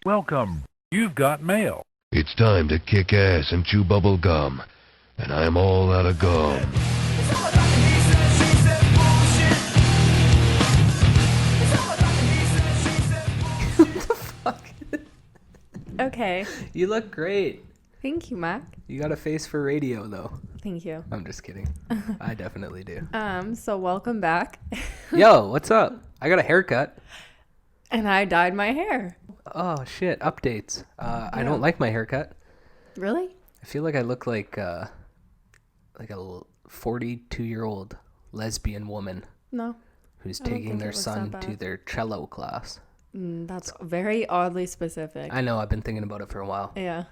Welcome. You've got mail. It's time to kick ass and chew bubble gum. And I'm all out of gum. Okay. You look great. Thank you, Mac. You got a face for radio, though. Thank you. I'm just kidding. I definitely do. So welcome back. Yo, what's up? I got a haircut. And I dyed my hair. Oh, shit. Updates. I don't like my haircut. Really? I feel like I look like a 42-year-old lesbian woman No. who's I don't taking think their it looks son that to bad. their cello class. That's very oddly specific. I know. I've been thinking about it for a while. Yeah.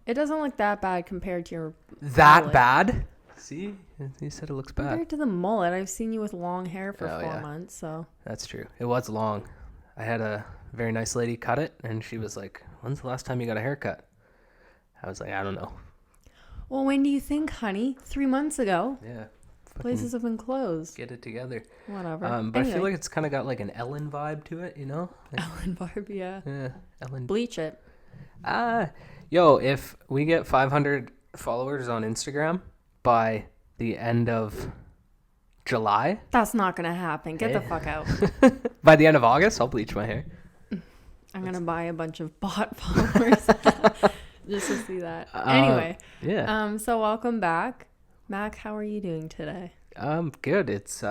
It doesn't look that bad compared to your That mullet. bad? See? You said it looks bad. Compared to the mullet, I've seen you with long hair for 4 yeah. months, so. That's true. It was long. I had a very nice lady cut it, and she was like, "When's the last time you got a haircut?" I was like, "I don't know." Well, when do you think, honey? 3 months ago. Yeah. Places have been closed. Get it together. Whatever. But I feel Anyway. like it's kind of got like an Ellen vibe to it, you know? Like, Ellen Barb, yeah. yeah, Ellen. Bleach it. Yo, if we get 500 followers on Instagram by the end of July, That's not going to happen. Get the Hey. fuck out. by the end of August, I'll bleach my hair. I'm going to buy a bunch of bot followers just to see that. Anyway. Yeah. So welcome back. Mac, how are you doing today? Good. It's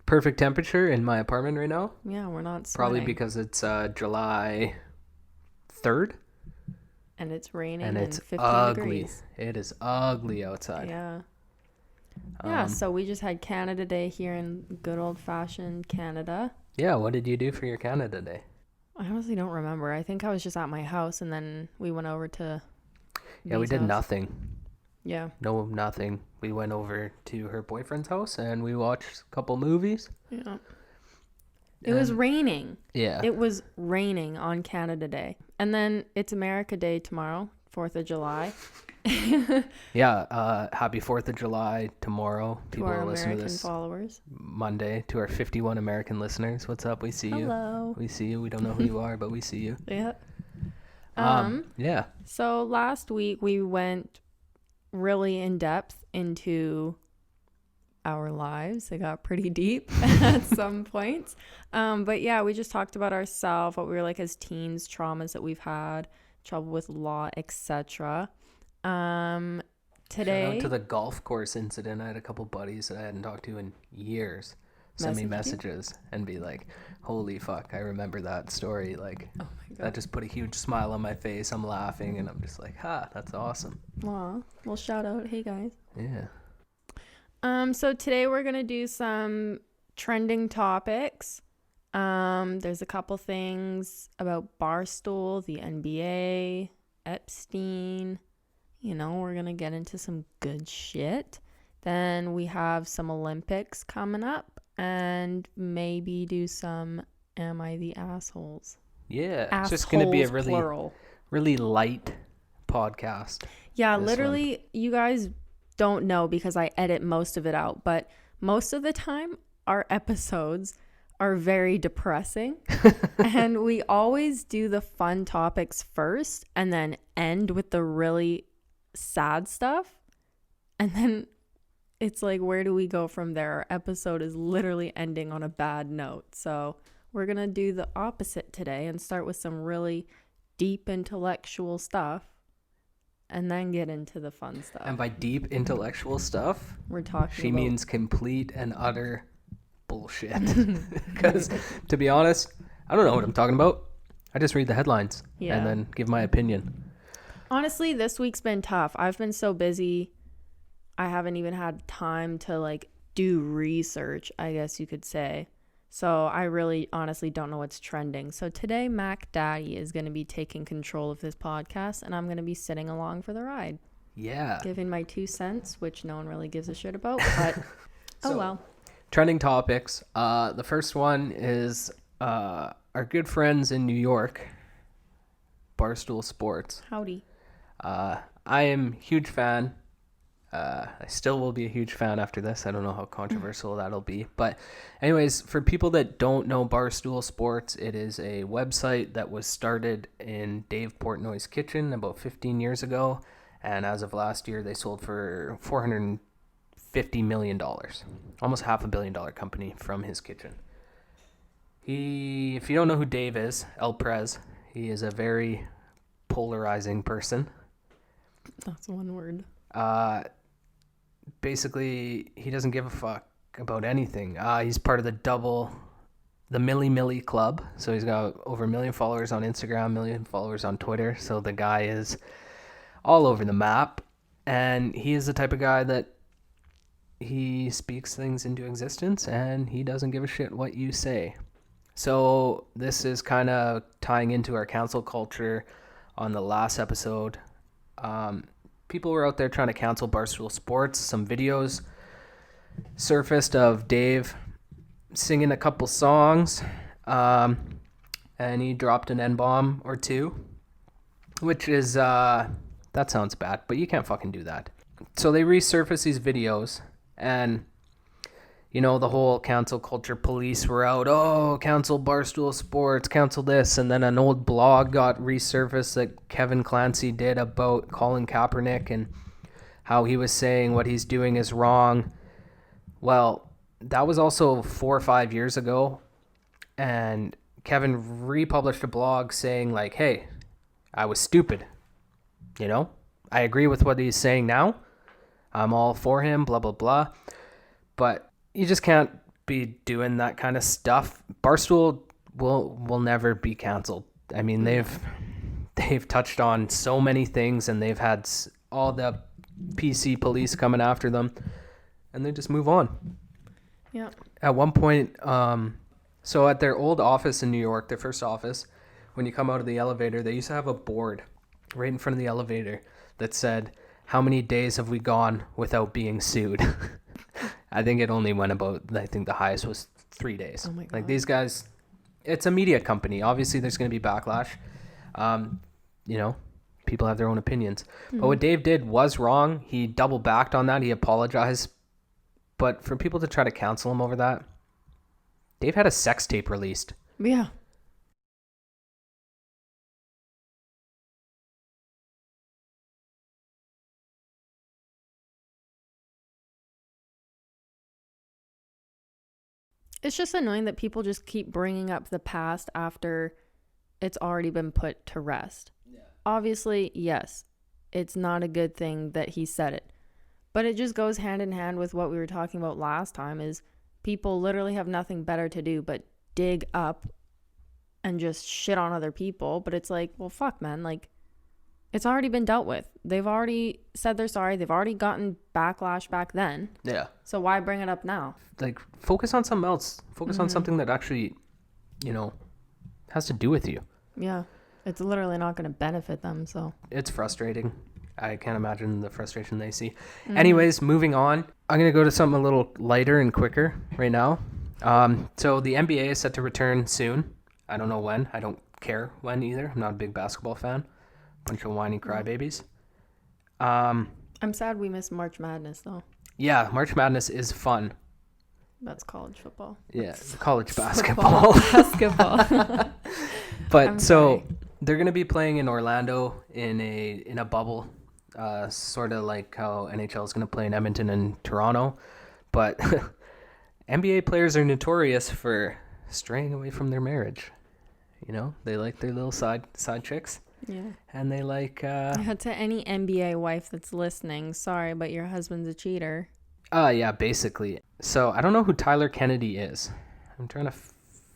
perfect temperature in my apartment right now. Yeah, we're not Probably sweating. because it's July 3rd. And it's raining And it's 50 ugly. degrees. It is ugly outside. Yeah. So we just had Canada Day here in good old-fashioned Canada. Yeah, what did you do for your Canada Day? I honestly don't remember. I think I was just at my house, and then we went over to Yeah, we B's did house. nothing. Yeah. No, nothing. We went over to her boyfriend's house and we watched a couple movies. Yeah. It was raining. Yeah. It was raining on Canada Day. And then it's America Day tomorrow, 4th of July. Yeah, happy 4th of July tomorrow. To People our will listen to American this followers. Monday. To our 51 American listeners, what's up? We see you. Hello. We see you. We don't know who you are, but we see you. Yeah. Yeah. So last week we went really in depth into our lives. It got pretty deep at some points. But yeah, we just talked about ourselves, what we were like as teens, traumas that we've had, trouble with law, etc. Shout Today, out to the golf course incident. I had a couple buddies that I hadn't talked to in years send me Message you? messages and be like, "Holy fuck, I remember that story." Like, oh my god, that just put a huge smile on my face. I'm laughing and I'm just like, "Ha, that's awesome." aw, well, shout out, hey guys. Yeah. So today we're gonna do some trending topics. There's a couple things about Barstool, the NBA, Epstein. You know, we're gonna get into some good shit. Then we have some Olympics coming up, and maybe do some Am I the Assholes? Yeah. It's just gonna be a Assholes, really plural. really light podcast. Yeah, this literally, you guys don't know because I edit most of it out, but most of the time, our episodes are very depressing. And we always do the fun topics first and then end with the really sad stuff. And then it's like, where do we go from there? Our episode is literally ending on a bad note. So we're going to do the opposite today and start with some really deep intellectual stuff. And then get into the fun stuff. And by deep intellectual stuff, We're talking she about means complete and utter bullshit. Because, to be honest, I don't know what I'm talking about. I just read the headlines Yeah. and then give my opinion. Honestly, this week's been tough. I've been so busy. I haven't even had time to like do research, I guess you could say. So I really honestly don't know what's trending. So today, Mac Daddy is going to be taking control of this podcast, and I'm going to be sitting along for the ride, Yeah. giving my 2 cents, which no one really gives a shit about, but So, well. Trending topics. The first one is our good friends in New York, Barstool Sports. Howdy. I am a huge fan. I still will be a huge fan after this. I don't know how controversial that'll be. But anyways, for people that don't know Barstool Sports, it is a website that was started in Dave Portnoy's kitchen about 15 years ago. And as of last year, they sold for $450 million. Almost $500 million company from his kitchen. If you don't know who Dave is, El Prez, he is a very polarizing person. That's one word. Basically, he doesn't give a fuck about anything. He's part of the Milli Milli Club. So he's got over 1 million followers on Instagram, 1 million followers on Twitter. So the guy is all over the map. And he is the type of guy that he speaks things into existence and he doesn't give a shit what you say. So this is kind of tying into our cancel culture on the last episode. People were out there trying to cancel Barstool Sports. Some videos surfaced of Dave singing a couple songs, and he dropped an N-bomb or two, which is, that sounds bad, but you can't fucking do that. So they resurfaced these videos, and, you know, the whole cancel culture police were out, oh, cancel Barstool Sports, cancel this, and then an old blog got resurfaced that Kevin Clancy did about Colin Kaepernick and how he was saying what he's doing is wrong. Well, that was also 4 or 5 years ago, and Kevin republished a blog saying, like, hey, I was stupid, you know? I agree with what he's saying now. I'm all for him, blah, blah, blah. But you just can't be doing that kind of stuff. Barstool will never be canceled. I mean, they've touched on so many things, and they've had all the PC police coming after them, and they just move on. Yeah. At one point, so at their old office in New York, their first office, when you come out of the elevator, they used to have a board right in front of the elevator that said, how many days have we gone without being sued? I think it only went about, I think the highest was 3 days. Oh my God. Like, these guys, it's a media company. Obviously, there's going to be backlash. You know, people have their own opinions. Mm-hmm. But what Dave did was wrong. He double backed on that. He apologized. But for people to try to cancel him over that, Dave had a sex tape released. Yeah. It's just annoying that people just keep bringing up the past after it's already been put to rest. Yeah. Obviously, yes, it's not a good thing that he said it. But it just goes hand in hand with what we were talking about last time, is people literally have nothing better to do but dig up and just shit on other people. But it's like, well, fuck, man. Like, it's already been dealt with. They've already said they're sorry. They've already gotten backlash back then. Yeah. So why bring it up now? Like, focus on something else. Focus on something that actually, you know, has to do with you. Yeah. It's literally not going to benefit them, so. It's frustrating. I can't imagine the frustration they see. Anyways, moving on. I'm going to go to something a little lighter and quicker right now. So the NBA is set to return soon. I don't know when. I don't care when either. I'm not a big basketball fan. Bunch of whiny crybabies. I'm sad we missed March Madness, though. Yeah, March Madness is fun. That's college football. Yeah, college basketball. Basketball. But so they're going to be playing in Orlando in a bubble, sort of like how NHL is going to play in Edmonton and Toronto. But NBA players are notorious for straying away from their marriage. You know, they like their little side chicks. Yeah. And they like... to any NBA wife that's listening, sorry, but your husband's a cheater. Yeah, basically. So I don't know who Tyler Kennedy is. I'm trying to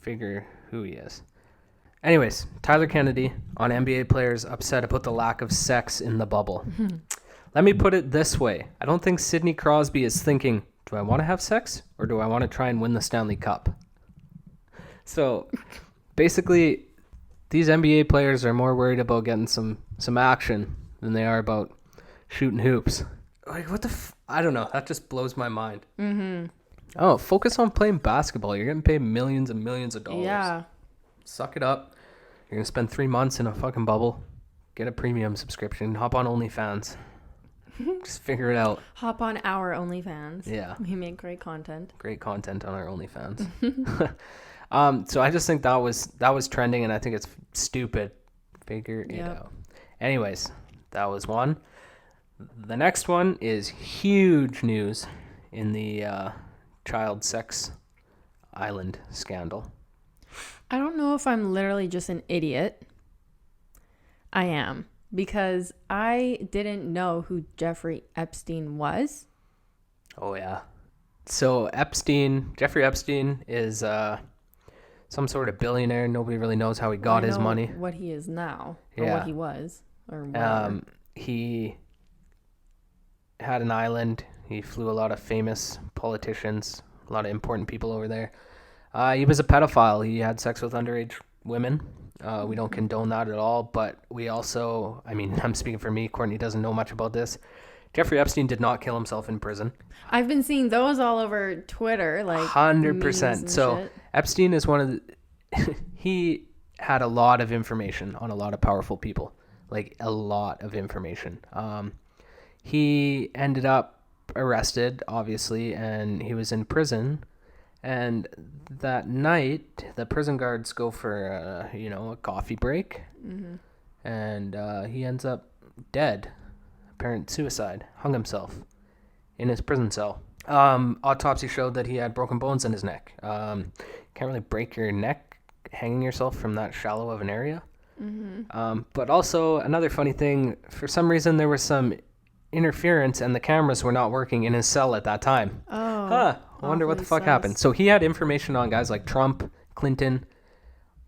figure who he is. Anyways, Tyler Kennedy on NBA players upset about the lack of sex in the bubble. Let me put it this way. I don't think Sidney Crosby is thinking, do I want to have sex or do I want to try and win the Stanley Cup? So basically, these NBA players are more worried about getting some action than they are about shooting hoops. Like, what the I don't know. That just blows my mind. Mm-hmm. Oh, focus on playing basketball. You're getting paid millions and millions of dollars. Yeah. Suck it up. You're going to spend 3 months in a fucking bubble. Get a premium subscription. Hop on OnlyFans. Just figure it out. Hop on our OnlyFans. Yeah. We make great content. Great content on our OnlyFans. So I just think that was trending, and I think it's stupid. Figure it out. Anyways, that was one. The next one is huge news in the child sex island scandal. I don't know if I'm literally just an idiot. I am, because I didn't know who Jeffrey Epstein was. Oh, yeah. So Jeffrey Epstein is some sort of billionaire. Nobody really knows how he got his money. What he is now, or what he was, or he had an island. He flew a lot of famous politicians, a lot of important people over there. He was a pedophile. He had sex with underage women. We don't condone that at all, but we also, I'm speaking for me, Courtney doesn't know much about this. Jeffrey Epstein did not kill himself in prison. I've been seeing those all over Twitter, like 100%. So shit. Epstein is one of the, he had a lot of information on a lot of powerful people, like a lot of information. He ended up arrested, obviously, and he was in prison. And that night, the prison guards go for a coffee break, and he ends up dead. Apparent suicide, hung himself in his prison cell. Autopsy showed that he had broken bones in his neck. Can't really break your neck hanging yourself from that shallow of an area. But also another funny thing, for some reason there was some interference and the cameras were not working in his cell at that time. I wonder what the fuck happened. So he had information on guys like Trump, Clinton,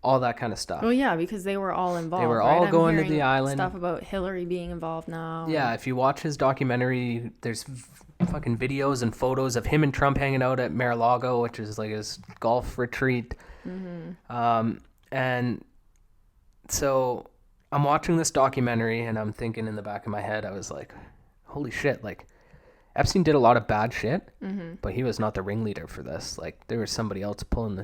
all that kind of stuff. Oh yeah, because they were all involved. They were right? all I'm going to hearing the island. Stuff about Hillary being involved now. Yeah, if you watch his documentary, there's fucking videos and photos of him and Trump hanging out at Mar-a-Lago, which is like his golf retreat. And so I'm watching this documentary and I'm thinking in the back of my head, I was like, holy shit, like Epstein did a lot of bad shit, but he was not the ringleader for this. Like there was somebody else pulling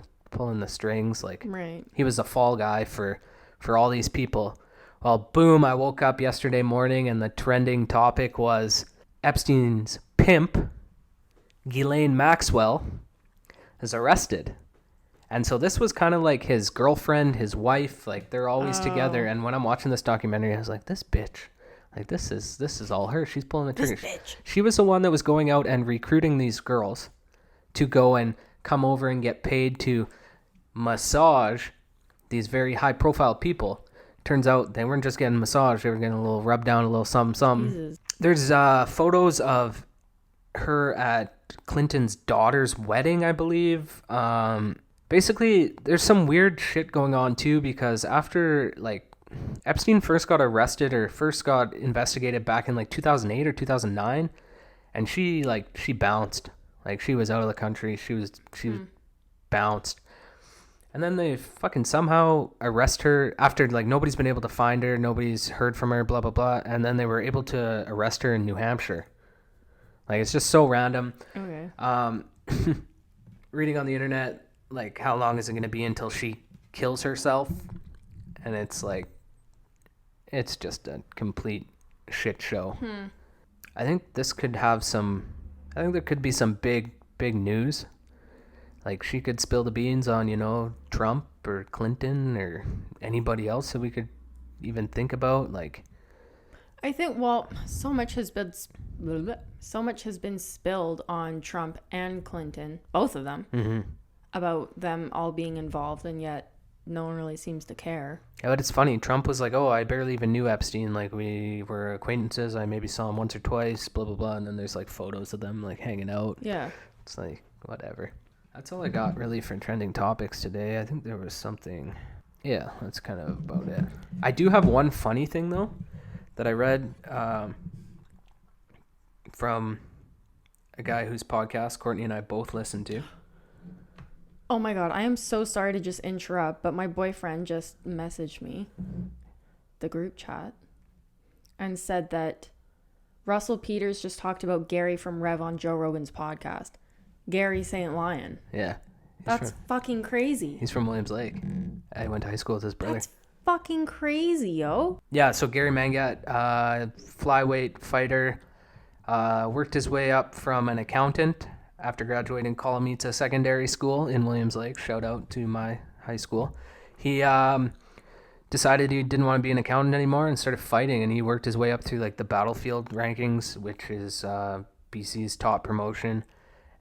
the strings. Like he was the fall guy for all these people. Well, boom, I woke up yesterday morning and the trending topic was Epstein's pimp, Ghislaine Maxwell, is arrested. And so this was kind of like his girlfriend, his wife, like they're always together. And when I'm watching this documentary, I was like, this bitch, like this is all her. She's pulling the trigger. She was the one that was going out and recruiting these girls to go and come over and get paid to massage these very high profile people. Turns out they weren't just getting massage, they were getting a little rub down, a little something. There's photos of her at Clinton's daughter's wedding, I believe. Basically, there's some weird shit going on too, because after like Epstein first got arrested or first got investigated back in like 2008 or 2009, and she bounced. Like she was out of the country. She was bounced. And then they fucking somehow arrest her after like nobody's been able to find her, nobody's heard from her, blah blah blah, and then they were able to arrest her in New Hampshire. Like it's just so random. Okay. Reading on the internet, like how long is it going to be until she kills herself? And it's like it's just a complete shit show. I think there could be some big news. Like she could spill the beans on, Trump or Clinton or anybody else that we could even think about. Like, I think, so much has been spilled on Trump and Clinton, both of them, about them all being involved, and yet no one really seems to care. Yeah, but it's funny. Trump was like, "Oh, I barely even knew Epstein. Like we were acquaintances. I maybe saw him once or twice. Blah blah blah." And then there's like photos of them like hanging out. Yeah. It's like whatever. That's all I got really for trending topics today. I think there was something. Yeah, that's kind of about it. I do have one funny thing though that I read from a guy whose podcast Courtney and I both listen to. Oh my God, I am so sorry to just interrupt, but my boyfriend just messaged me, the group chat, and said that Russell Peters just talked about Gary from Rev on Joe Rogan's podcast. Gary St. Lion. Yeah. That's fucking crazy. He's from Williams Lake. I went to high school with his brother. That's fucking crazy, yo. Yeah, so Gary Mangat, flyweight fighter, Worked his way up from an accountant after graduating Calamita Secondary School in Williams Lake. Shout out to my high school. He decided he didn't want to be an accountant anymore and started fighting, and he worked his way up through like the Battlefield rankings, which is BC's top promotion,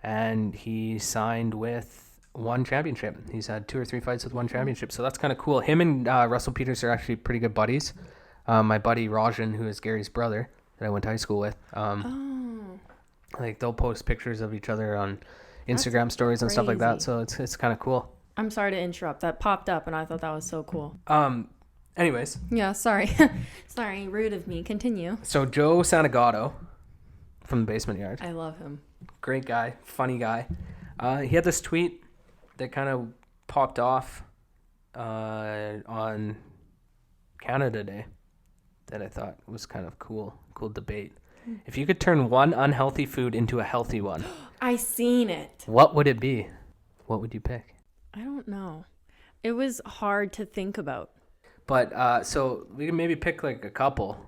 and he signed with one championship. He's had 2 or 3 fights with one championship, so that's kind of cool. Him and Russell Peters are actually pretty good buddies. My buddy Rajan, who is Gary's brother that I went to high school with, like they'll post pictures of each other on Instagram stories and stuff like that, so it's kind of cool. I'm sorry to interrupt. That popped up and I thought that was so cool. Anyways. Yeah, sorry. Sorry, rude of me. Continue. So Joe Santagato from the Basement Yard. I love him. Great guy, funny guy. He had this tweet that kind of popped off on Canada Day that I thought was kind of cool debate. If you could turn one unhealthy food into a healthy one, I seen it. what would it be? What would you pick? I don't know. It was hard to think about. But so we can maybe pick like a couple,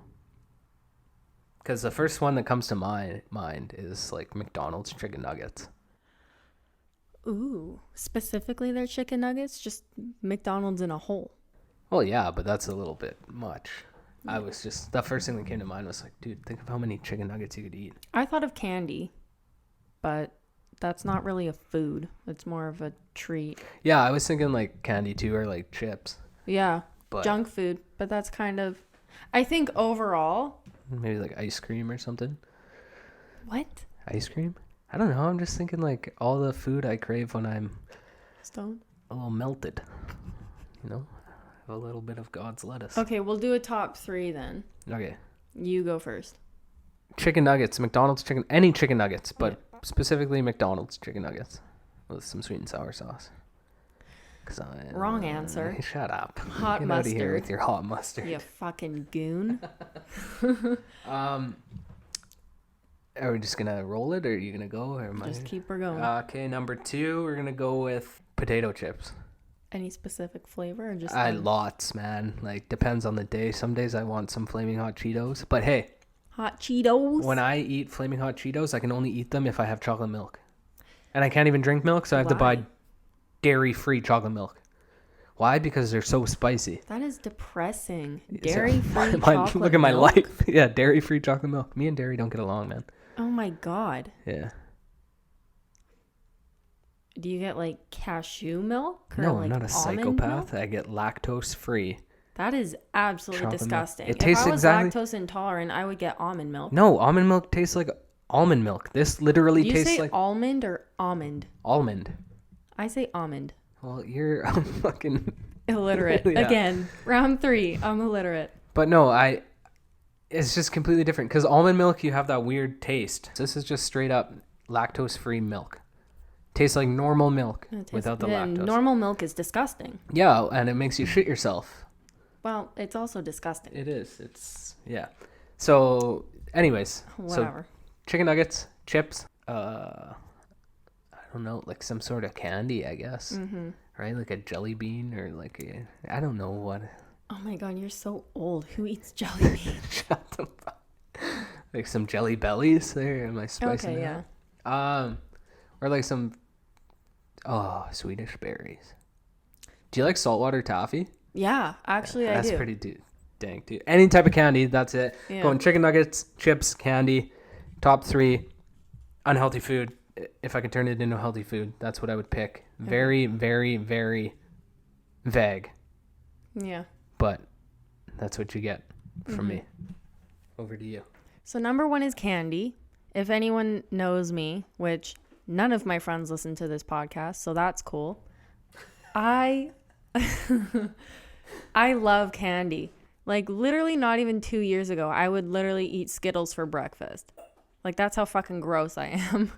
because the first one that comes to my mind is like McDonald's chicken nuggets. Ooh, specifically their chicken nuggets, just McDonald's in a whole. Well, yeah, but that's a little bit much. I was just, the first thing that came to mind was like, dude, think of how many chicken nuggets you could eat. I thought of candy, but that's not really a food. It's more of a treat. Yeah, I was thinking like candy too, or like chips. Yeah, But junk food, but that's kind of, I think overall. maybe like ice cream or something. What? Ice cream? I don't know. I'm just thinking like all the food I crave when I'm Stone? a little melted. You know? Have a little bit of God's lettuce. Okay, we'll do a top 3 then. Okay. You go first. Chicken nuggets, McDonald's chicken, any chicken nuggets, but specifically McDonald's chicken nuggets with some sweet and sour sauce. Wrong answer. Shut up. Hot Get out of here mustard. with your hot mustard. You fucking goon. Are we just gonna roll it, or are you gonna go? Or am Just I... keep her going. Okay, number 2, we're gonna go with potato chips. Any specific flavor or just Lots, man. Like, depends on the day. Some days I want some Flaming Hot Cheetos. But hey, hot Cheetos? when I eat Flaming Hot Cheetos, I can only eat them if I have chocolate milk. And I can't even drink milk, so I have to buy dairy-free chocolate milk. Why? Because they're so spicy. That is depressing. Dairy-free My, chocolate look at my milk? life. Yeah, dairy-free chocolate milk. Me and dairy don't get along, man. Oh my god. Yeah. Do you get like cashew milk? Or No, like I'm not a almond psychopath. milk? I get lactose-free. That is absolutely Chocolate milk. disgusting. It If tastes I was exactly- lactose intolerant, I would get almond milk. No, almond milk tastes like almond milk. This literally You tastes say like almond or almond? almond. I say almond. Well, you're fucking Illiterate. Yeah. Again, round 3. I'm illiterate. But no, it's just completely different, because almond milk, you have that weird taste. This is just straight up lactose-free milk. Tastes like normal milk without the lactose. Normal milk is disgusting. Yeah, and it makes you shit yourself. Well, it's also disgusting. It is. Yeah. So, anyways. Whatever. So, chicken nuggets, chips, I don't know, like some sort of candy, I guess. Mm-hmm. Right? Like a jelly bean or like I don't know what. Oh my god, you're so old. Who eats jelly beans? Shut the fuck. Like some jelly bellies there. Am I spicing Okay, it yeah. up? Or like some Swedish berries. Do you like saltwater toffee? Yeah, actually I do. That's pretty dang, dude. Any type of candy, that's it. Yeah. Going chicken nuggets, chips, candy. Top 3 unhealthy food. If I could turn it into healthy food, that's what I would pick. Very, very, very vague. Yeah. But that's what you get from me. Over to you. So number 1 is candy. If anyone knows me, which none of my friends listen to this podcast, so that's cool. I love candy. Like literally not even 2 years ago, I would literally eat Skittles for breakfast. Like that's how fucking gross I am.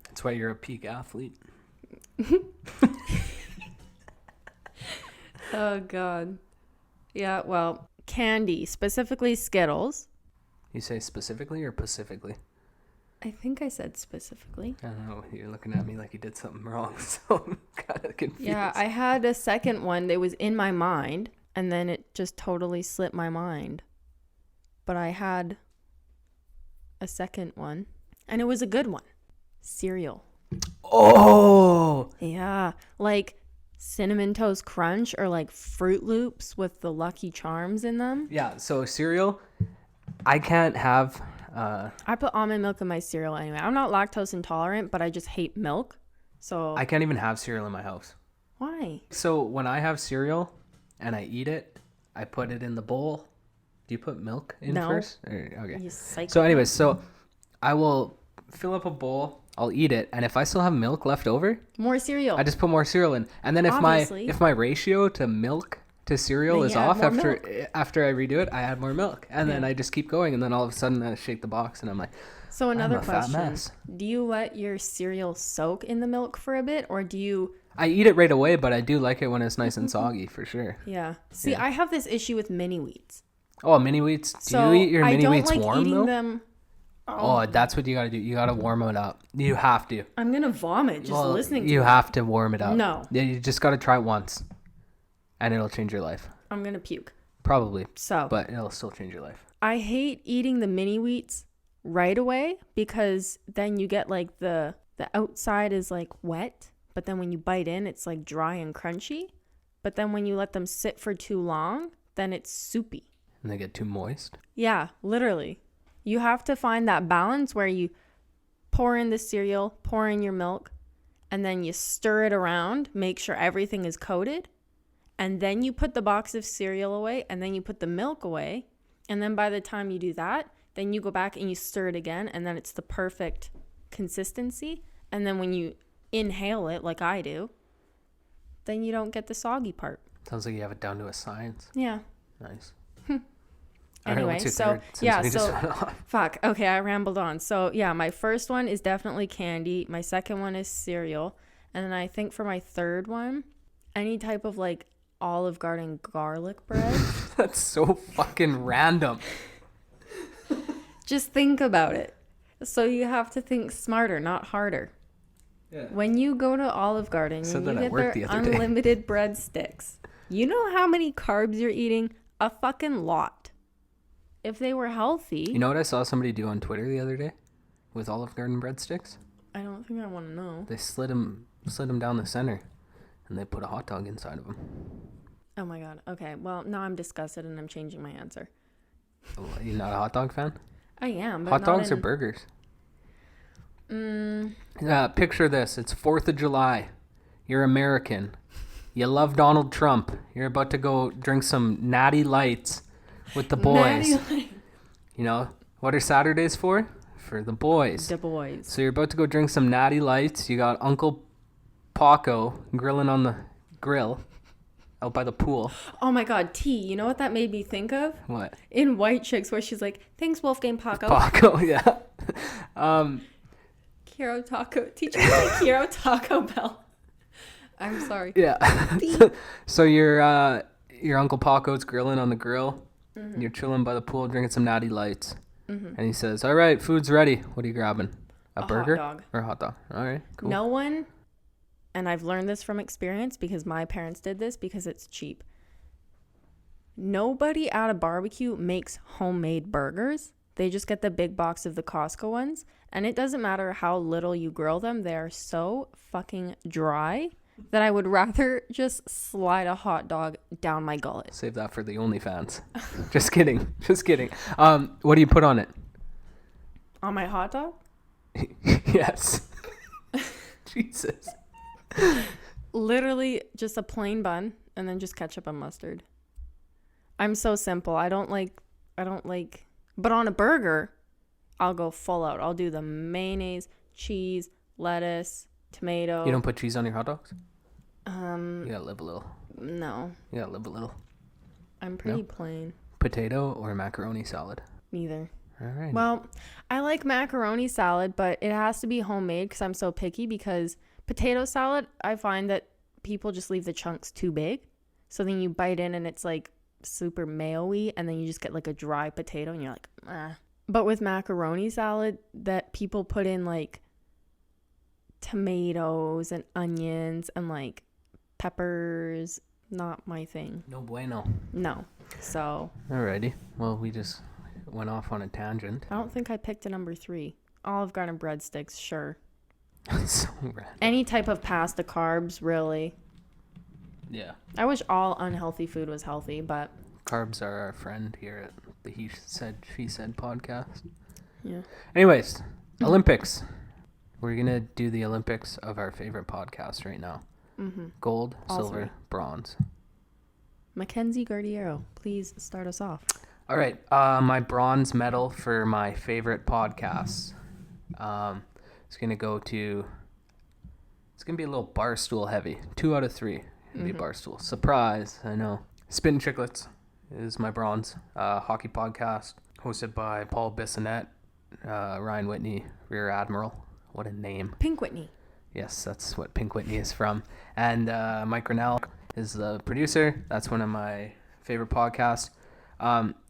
That's why you're a peak athlete. Oh god. Yeah, well, candy, specifically Skittles. You say specifically or pacifically? I think I said specifically. I don't know. You're looking at me like you did something wrong, so I'm kind of confused. Yeah, I had a second one that was in my mind, and then it just totally slipped my mind. But I had a second one. And it was a good one. Cereal. Oh, Yeah. Like Cinnamon Toast Crunch or like Fruit Loops with the Lucky Charms in them. yeah. So cereal, I can't have. I put almond milk in my cereal anyway. I'm not lactose intolerant, but I just hate milk. So I can't even have cereal in my house. why? So when I have cereal and I eat it, I put it in the bowl. Do you put milk in No. first? Okay. You psycho. So anyways, so I will fill up a bowl. I'll eat it, and if I still have milk left over, More cereal. I just put more cereal in. And then if Obviously. my ratio to milk to cereal Then is you add off more after I redo it, I add more milk, and then Yeah. I just keep going. And then all of a sudden, I shake the box, and I'm like, So another I'm a fat question. mess. Do you let your cereal soak in the milk for a bit or do you I eat it right away, but I do like it when it's nice and soggy for sure. Yeah. See, Yeah. I have this issue with mini wheats. Oh, mini wheats. Do So you eat your I mini don't wheats like warm eating though? them. Oh, that's what you gotta do. You gotta warm it up. You have to. I'm going to vomit just Well, listening to you it. have to warm it up. No. Yeah, you just gotta try it once, and it'll change your life. I'm going to puke. Probably, So, but it'll still change your life. I hate eating the mini wheats right away because then you get like the outside is like wet, but then when you bite in it's like dry and crunchy. But then when you let them sit for too long, then it's soupy. And they get too moist. Yeah, literally. You have to find that balance where you pour in the cereal, pour in your milk, and then you stir it around, make sure everything is coated, and then you put the box of cereal away, and then you put the milk away, and then by the time you do that, then you go back and you stir it again, and then it's the perfect consistency. And then when you inhale it like I do, then you don't get the soggy part. Sounds like you have it down to a science. Yeah. Nice. All right, Anyway, what's your so third, since yeah, we just so went off? fuck. Okay, I rambled on. So yeah, my first one is definitely candy. My second one is cereal, and then I think for my third one, any type of like Olive Garden garlic bread. That's so fucking random. Just think about it. So you have to think smarter, not harder. Yeah. When you go to Olive Garden Said and you that at get work their the other day. unlimited breadsticks, you know how many carbs you're eating? A fucking lot. If they were healthy, You know what I saw somebody do on Twitter the other day with Olive Garden breadsticks? I don't think I want to know. They slid them down the center, and they put a hot dog inside of them. Oh my god. Okay. Well, now I'm disgusted and I'm changing my answer. You're not a hot dog fan? I am. But Hot not dogs in... or burgers? Mm, Picture this. It's 4th of July. You're American. You love Donald Trump. You're about to go drink some Natty Lights with the boys. You know, what are Saturdays for? For the boys. The boys. So you're about to go drink some Natty Lights. You got Uncle Paco grilling on the grill out by the pool. Oh my god, T. You know what that made me think of? What? In White Chicks, where she's like, "Thanks, Wolfgang Paco." Paco, yeah. Kiro Taco. Teacher like Kiro Taco Bell. I'm sorry. Yeah. So your Uncle Paco's grilling on the grill. Mm-hmm. You're chilling by the pool drinking some Natty Lights. Mm-hmm. And he says, "All right, food's ready. What are you grabbing? A burger hot dog. or a hot dog?" All right, cool. No one, and I've learned this from experience because my parents did this because it's cheap. Nobody at a barbecue makes homemade burgers. They just get the big box of the Costco ones. And it doesn't matter how little you grill them. They are so fucking dry that I would rather just slide a hot dog down my gullet. Save that for the OnlyFans. Just kidding. Just kidding. What do you put on it? On my hot dog? Yes. Jesus. Literally just a plain bun and then just ketchup and mustard. I'm so simple. I don't like, but on a burger, I'll go full out. I'll do the mayonnaise, cheese, lettuce, tomato. You don't put cheese on your hot dogs? Um, You gotta live a little. no, You gotta live a little. I'm pretty plain. Potato or macaroni salad? Neither. All right. Well, I like macaroni salad, but it has to be homemade because I'm so picky because potato salad, I find that people just leave the chunks too big. So then you bite in and it's like super mayo-y and then you just get like a dry potato and you're like, ah. But with macaroni salad that people put in like tomatoes and onions and like peppers, not my thing. No bueno. No. So Alrighty. Well, we just went off on a tangent. I don't think I picked a number 3. Olive Garden breadsticks, sure. So random. Any type of pasta, carbs, really. Yeah. I wish all unhealthy food was healthy, but... Carbs are our friend here at the He Said, She Said podcast. Yeah. Anyways, Olympics. We're going to do the Olympics of our favorite podcast right now. Mm-hmm. Gold, All silver, three. bronze. Mackenzie Gardiero, please start us off. All right. My bronze medal for my favorite podcasts. It's going to go to... It's going to be a little Barstool heavy. 2 out of 3. It'll be Barstool. Surprise, I know. Spin Chicklets is my bronze. Hockey podcast hosted by Paul Bissonnette, Ryan Whitney, Rear Admiral. What a name. Pink Whitney. Yes, that's what Pink Whitney is from. And Mike Grinnell is the producer. That's one of my favorite podcasts.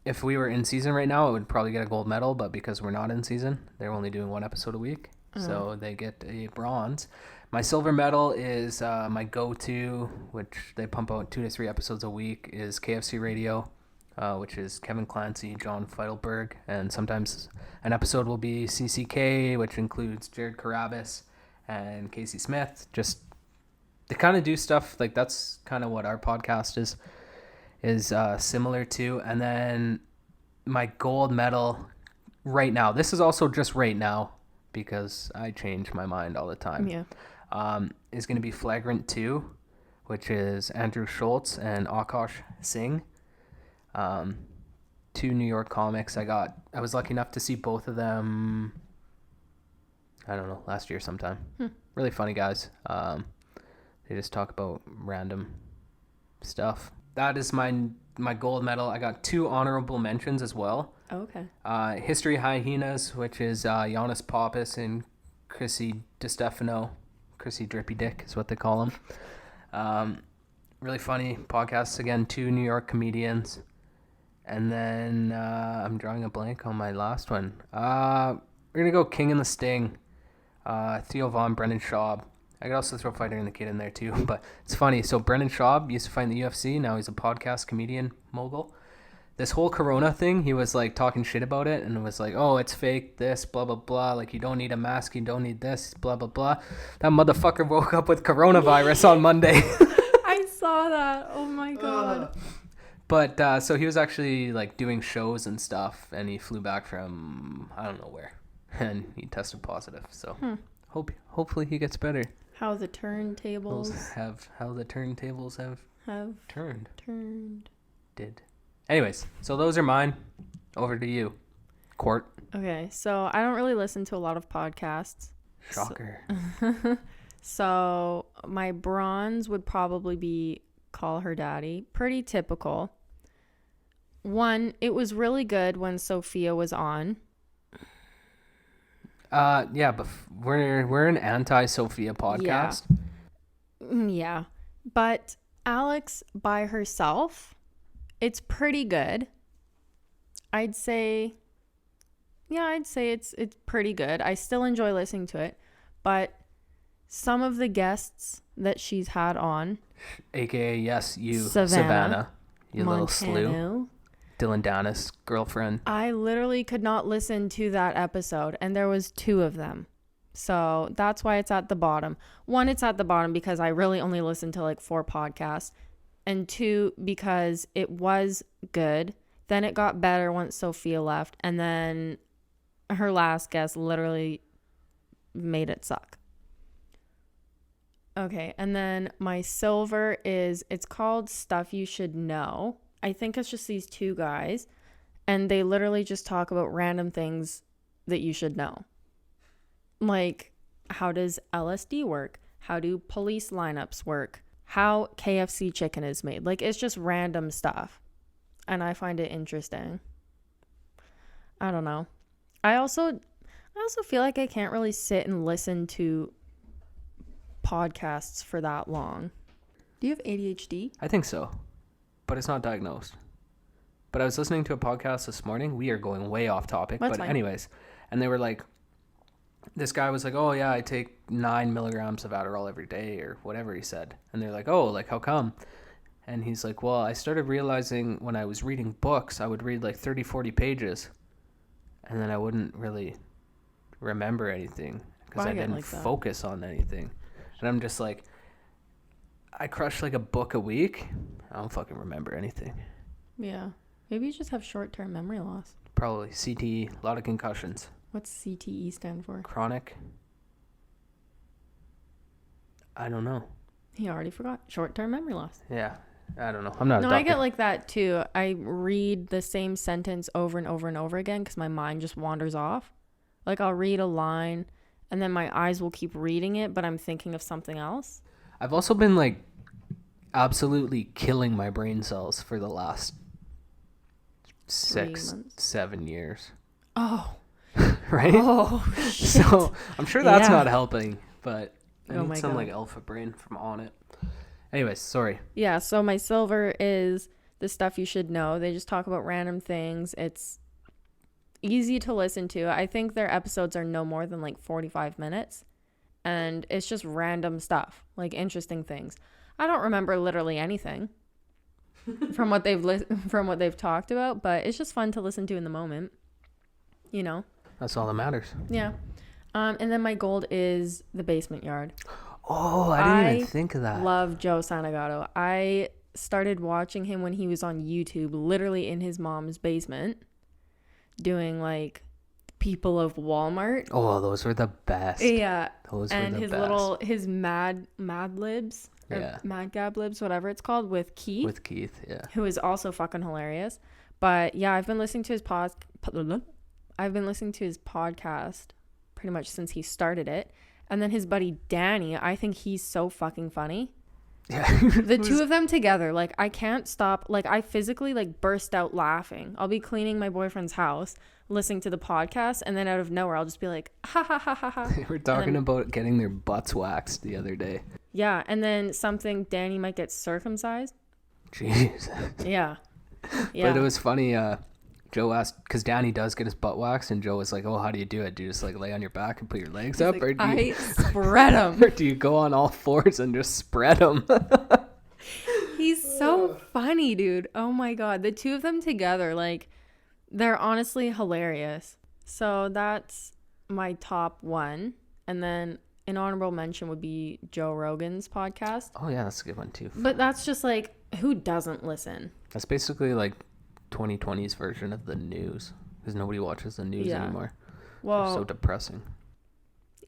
If we were in season right now, it would probably get a gold medal, but because we're not in season, they're only doing 1 episode a week. So they get a bronze. My silver medal is my go-to, which they pump out 2 to 3 episodes a week, is KFC Radio, which is Kevin Clancy, John Feidelberg, and sometimes an episode will be CCK, which includes Jared Carabas and Casey Smith. Just they kind of do stuff like that's kind of what our podcast is similar to. And then my gold medal right now, this is also just right now because I change my mind all the time. Yeah. Is going to be Flagrant 2, which is Andrew Schultz and Akash Singh. 2 New York comics. I was lucky enough to see both of them, I don't know, last year sometime. Really funny guys. They just talk about random stuff. That is my gold medal. I got 2 honorable mentions as well. Okay. History Hyenas, which is Giannis Pappas and Chrissy DiStefano. Chrissy Drippy Dick is what they call him. Really funny podcasts. Again, 2 New York comedians. And then I'm drawing a blank on my last one. We're going to go King and the Sting. Theo Von, Brendan Schaub. I could also throw Fighter and the Kid in there too. But it's funny. So Brendan Schaub used to fight in the UFC. Now he's a podcast comedian mogul. This whole Corona thing, he was like talking shit about it and it was like, oh, it's fake, this, blah, blah, blah. Like, you don't need a mask, you don't need this, blah, blah, blah. That motherfucker woke up with coronavirus on Monday. I saw that. Oh my God. But so he was actually like doing shows and stuff and he flew back from, I don't know where, and he tested positive. So hopefully he gets better. How the turntables have turned. Did. Anyways, so those are mine. Over to you, Court. Okay, so I don't really listen to a lot of podcasts. Shocker. So my bronze would probably be Call Her Daddy. Pretty typical. 1, it was really good when Sophia was on. Yeah, but we're an anti-Sophia podcast. Yeah. But Alex by herself, it's pretty good. I'd say it's pretty good. I still enjoy listening to it, but some of the guests that she's had on, aka yes, you Savannah you little slew, Dylan Dennis' girlfriend. I literally could not listen to that episode, and there was 2 of them. So that's why it's at the bottom. 1, it's at the bottom because I really only listened to like 4 podcasts. And 2, because it was good. Then it got better once Sophia left. And then her last guest literally made it suck. Okay, and then my silver it's called Stuff You Should Know. I think it's just these 2 guys. And they literally just talk about random things that you should know. Like, how does LSD work? How do police lineups work? How KFC chicken is made. Like, it's just random stuff. And I find it interesting. I don't know. I also feel like I can't really sit and listen to podcasts for that long. Do you have ADHD? I think so, but it's not diagnosed. But I was listening to a podcast this morning. We are going way off topic. That's but fine. Anyways, and they were like, this guy was like, oh yeah, I take 9 milligrams of Adderall every day or whatever he said. And they're like, oh, like how come? And he's like, well, I started realizing when I was reading books, I would read like 30, 40 pages. And then I wouldn't really remember anything because Well, I I get didn't like that. focus on anything. And I'm just like, I crush like a book a week. I don't fucking remember anything. Yeah. Maybe you just have short-term memory loss. Probably CTE, a lot of concussions. What's CTE stand for? Chronic. I don't know. He already forgot. Short-term memory loss. Yeah, I don't know. I'm not a No, doctor. I get like that too. I read the same sentence over and over and over again because my mind just wanders off. Like I'll read a line and then my eyes will keep reading it, but I'm thinking of something else. I've also been like absolutely killing my brain cells for the last 3 months. 7 years. Oh. Right? Oh, shit. So I'm sure that's Yeah. not helping, but I Oh need my some God. like alpha brain from On It. Anyways, sorry. Yeah, so my silver is the stuff you should know. They just talk about random things. It's easy to listen to. I think their episodes are no more than like 45 minutes. And it's just random stuff, like interesting things. I don't remember literally anything from what they've talked about, but it's just fun to listen to in the moment. You know? That's all that matters. Yeah. And then my gold is The Basement Yard. Oh, I didn't even think of that. Love Joe Santagato. I started watching him when he was on YouTube, literally in his mom's basement, doing like People of Walmart. Oh, those were the best. Yeah. Those And were the his best. his Mad Libs, or Yeah. Mad Gab Libs, whatever it's called, with Keith, With Keith, yeah. who is also fucking hilarious. But yeah, I've been listening to his podcast pretty much since he started it. And then his buddy Danny, I think he's so fucking funny. Yeah. The two of them together, like I can't stop. Like I physically like burst out laughing. I'll be cleaning my boyfriend's house, listening to the podcast, and then out of nowhere I'll just be like, ha ha ha ha ha. They were talking about getting their butts waxed the other day. Yeah, and then something, Danny might get circumcised. Jeez. Yeah. Yeah. But it was funny. Joe asked, because Danny does get his butt waxed, and Joe was like, "Oh, how do you do it? Do you just like lay on your back and put your legs up, Like, or do I you, spread him. or do you go on all fours and just spread them?" He's so funny, dude. Oh my God. The two of them together, like, they're honestly hilarious. So that's my top one. And then an honorable mention would be Joe Rogan's podcast. Oh yeah, that's a good one too. But that's just like, who doesn't listen? That's basically like 2020's version of the news, because nobody watches the news Yeah. anymore. Well, They're so depressing.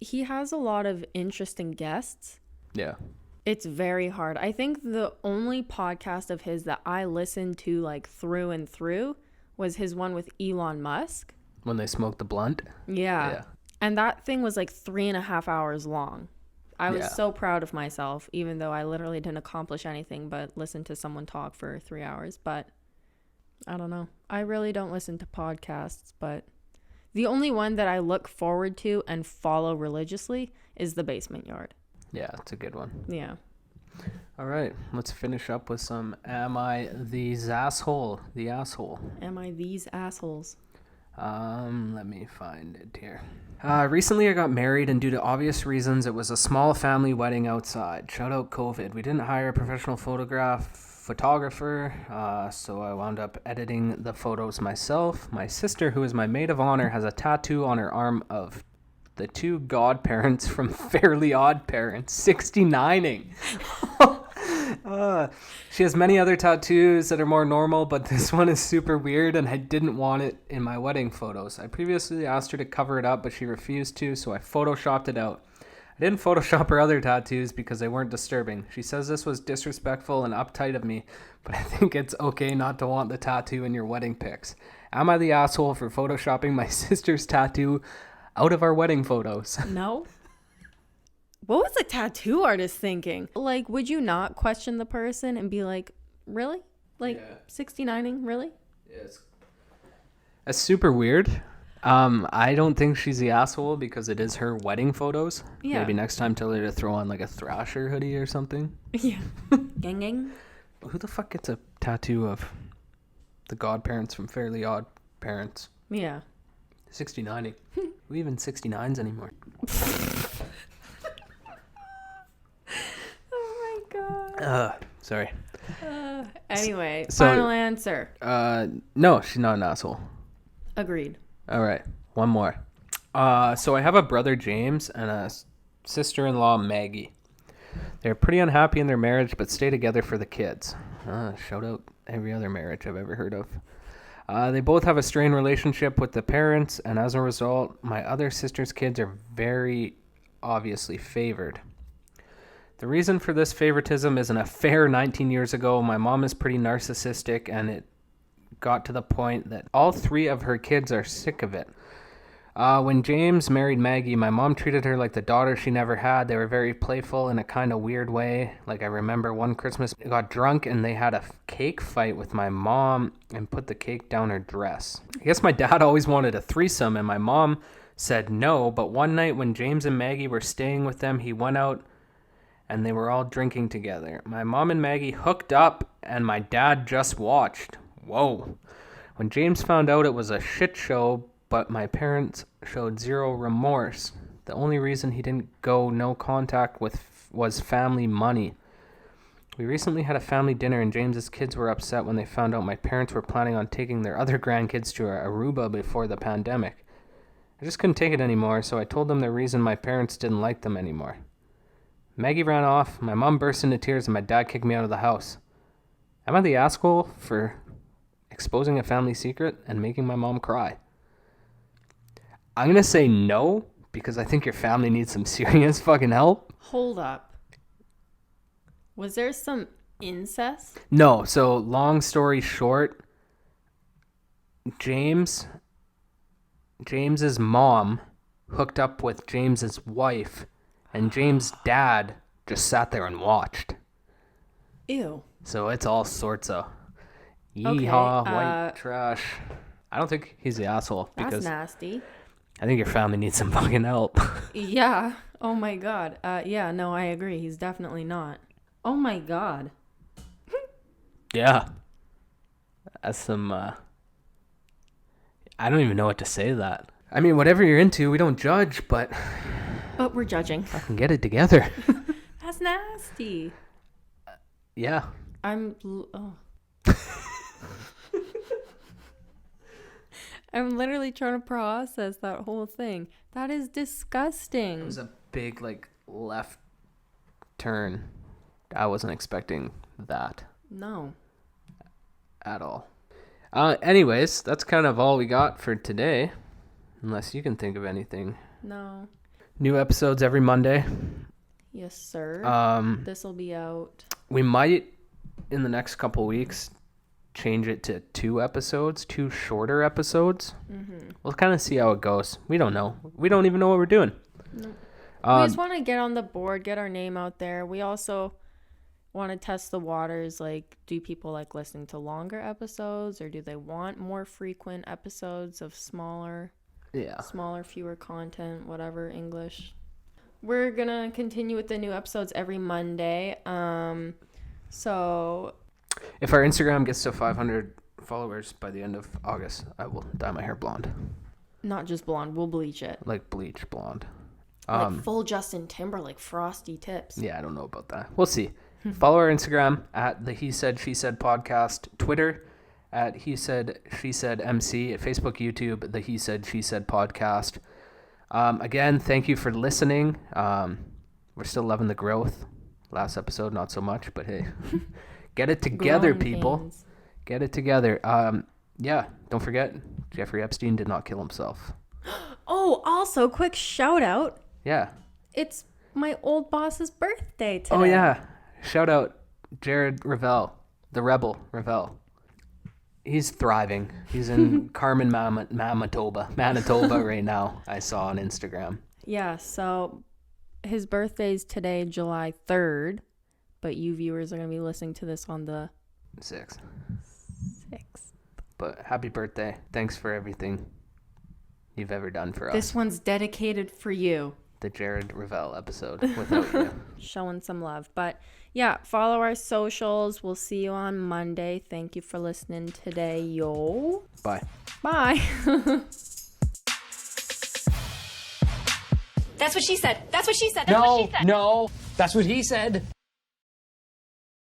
he has a lot of interesting guests. Yeah. It's very hard. I think the only podcast of his that I listened to like through and through was his one with Elon Musk. When they smoke the blunt. Yeah. Yeah. And that thing was like 3.5 hours long. I was Yeah. so proud of myself, even though I literally didn't accomplish anything but listen to someone talk for 3 hours. But I don't know. I really don't listen to podcasts, but the only one that I look forward to and follow religiously is The Basement Yard. Yeah, it's a good one. Yeah. All right, let's finish up with some Am I These Asshole? The Asshole. Am I these assholes? Let me find it here. Recently I got married, and due to obvious reasons, it was a small family wedding outside. Shout out COVID. We didn't hire a professional photographer, so I wound up editing the photos myself. My sister, who is my maid of honor, has a tattoo on her arm of the two godparents from Fairly Odd Parents, 69ing. She has many other tattoos that are more normal, but this one is super weird, and I didn't want it in my wedding photos. I previously asked her to cover it up, but she refused to, so I photoshopped it out. I didn't Photoshop her other tattoos because they weren't disturbing. She says this was disrespectful and uptight of me, but I think it's okay not to want the tattoo in your wedding pics. Am I the asshole for Photoshopping my sister's tattoo out of our wedding photos? No. What was the tattoo artist thinking? Like, would you not question the person and be like, really? Like, Yeah. 69ing, really? Yes. That's super weird. I don't think she's the asshole because it is her wedding photos. Yeah. Maybe next time tell her to throw on like a Thrasher hoodie or something. Yeah. Gang gang. Who the fuck gets a tattoo of the godparents from Fairly Odd Parents? Yeah. 69ing. Who even 69s anymore? Oh my god. Sorry. Anyway, so- final answer. No, she's not an asshole. Agreed. All right, one more. So I have a brother, James, and a sister-in-law, Maggie. They're pretty unhappy in their marriage, but stay together for the kids. Shout out every other marriage I've ever heard of. They both have a strained relationship with the parents, and as a result, my other sister's kids are very obviously favored. The reason for this favoritism is an affair 19 years ago. My mom is pretty narcissistic, and it got to the point that all 3 of her kids are sick of it. When James married Maggie, my mom treated her like the daughter she never had. They were very playful in a kind of weird way. Like I remember one Christmas, they got drunk and they had a cake fight with my mom and put the cake down her dress. I guess my dad always wanted a threesome and my mom said no, but one night when James and Maggie were staying with them, he went out and they were all drinking together. My mom and Maggie hooked up and my dad just watched. Whoa. When James found out, it was a shit show, but my parents showed zero remorse. The only reason he didn't go no contact with was family money. We recently had a family dinner and James's kids were upset when they found out my parents were planning on taking their other grandkids to Aruba before the pandemic. I just couldn't take it anymore, so I told them the reason my parents didn't like them anymore. Maggie ran off, my mom burst into tears, and my dad kicked me out of the house. Am I the asshole for exposing a family secret and making my mom cry? I'm going to say no, because I think your family needs some serious fucking help. Hold up. Was there some incest? No, so long story short, James's mom hooked up with James's wife, and James' dad just sat there and watched. Ew. So it's all sorts of yeehaw, white trash. I don't think he's the asshole. That's because nasty. I think your family needs some fucking help. Yeah. Oh my God. Yeah, no, I agree. He's definitely not. Oh my God. Yeah. That's some, I don't even know what to say to that. I mean, whatever you're into, we don't judge, but we're judging. fucking get it together. That's nasty. Yeah. Oh. I'm literally trying to process that whole thing. That is disgusting. It was a big, left turn. I wasn't expecting that. No. At all. Anyways, that's kind of all we got for today. Unless you can think of anything. No. New episodes every Monday. Yes, sir. This will be out. We might, in the next couple weeks, change it to 2 shorter episodes. Mm-hmm. We'll kind of see how it goes. We don't know. We don't even know what we're doing. Nope. We just want to get on the board, get our name out there. We also want to test the waters. Do people like listening to longer episodes, or do they want more frequent episodes of smaller, fewer content, whatever, English? We're going to continue with the new episodes every Monday. So if our Instagram gets to 500 followers by the end of August, I will dye my hair blonde. Not just blonde, we'll bleach it. Like bleach blonde. Like full Justin Timberlake frosty tips. Yeah, I don't know about that. We'll see. Follow our Instagram at the He Said She Said podcast, Twitter at He Said She Said MC, at Facebook, YouTube, the He Said She Said podcast. Again, thank you for listening. We're still loving the growth. Last episode, not so much, but hey, get it together, Growing people. pains. Get it together. Yeah, don't forget, Jeffrey Epstein did not kill himself. Oh, also, quick shout out. Yeah. It's my old boss's birthday today. Oh, yeah. Shout out Jared Revell, the Rebel Revell. He's thriving. He's in Carmen, Manitoba right now. I saw on Instagram. Yeah, so his birthday's today, July 3rd, but you viewers are going to be listening to this on the 6th. 6th. But happy birthday. Thanks for everything you've ever done for us. This one's dedicated for you. The Jared Revell episode without you. Showing some love. But yeah, follow our socials. We'll see you on Monday. Thank you for listening today, yo. Bye. Bye. That's what she said. That's what she said. That's No, what she said. no, that's what he said.